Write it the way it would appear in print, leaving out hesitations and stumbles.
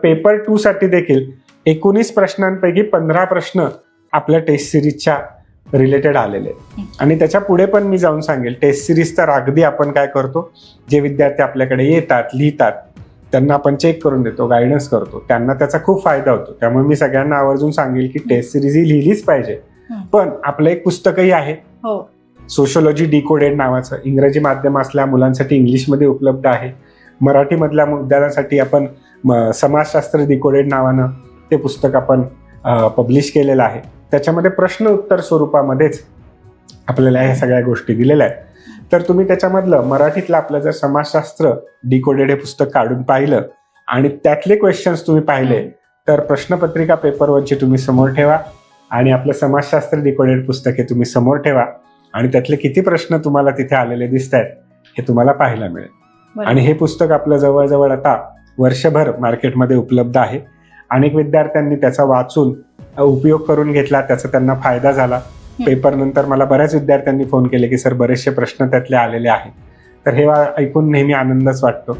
Paper 2 साठी देखील 19 प्रश्नांपैकी 15 प्रश्न आपल्या टेस्ट सिरीजच्या रिलेटेड आलेले आहेत. आणि त्याच्या पुढे पण मी जाऊन सांगेल, टेस्ट सिरीज तर अगदी आपण काय करतो, जे विद्यार्थी आपल्याकडे येतात, लिहितात, त्यांना आपण चेक करून देतो, गायडन्स करतो, त्यांना त्याचा खूप फायदा होतो. त्यामुळे मी सगळ्यांना आवर्जून सांगेल की टेस्ट सिरीज ही लिहिलीच पाहिजे. पण आपलं एक पुस्तकही आहे, सोशिओलॉजी डिकोडेड नावाचं. इंग्रजी माध्यम असल्या मुलांसाठी इंग्लिशमध्ये उपलब्ध आहे. मराठीमधल्या विद्यार्थ्यांसाठी आपण समाजशास्त्र डिकोडेड नावानं ते पुस्तक आपण पब्लिश केलेलं आहे. त्याच्यामध्ये प्रश्न उत्तर स्वरूपामध्येच आपल्याला ह्या सगळ्या गोष्टी दिलेल्या आहेत. तर तुम्ही त्याच्यामधलं मराठीतलं आपलं जर समाजशास्त्र डिकोडेड हे पुस्तक काढून पाहिलं आणि त्यातले क्वेश्चन्स तुम्ही पाहिले, तर प्रश्नपत्रिका पेपर 1ची तुम्ही समोर ठेवा आणि आपलं समाजशास्त्र डिकोडेड पुस्तक हे तुम्ही समोर ठेवा आणि त्यातले किती प्रश्न तुम्हाला तिथे आलेले दिसत आहेत हे तुम्हाला पाहायला मिळेल. आणि हे पुस्तक आपलं जवळजवळ आता वर्षभर मार्केटमध्ये उपलब्ध आहे. अनेक विद्यार्थ्यांनी त्याचा वाचून उपयोग करून घेतला, त्याचा त्यांना फायदा झाला. पेपर नंतर मला बऱ्याच विद्यार्थ्यांनी फोन केले की सर बरेचसे प्रश्न त्यातले आलेले आहेत. तर हे ऐकून नेहमी आनंदच वाटतो.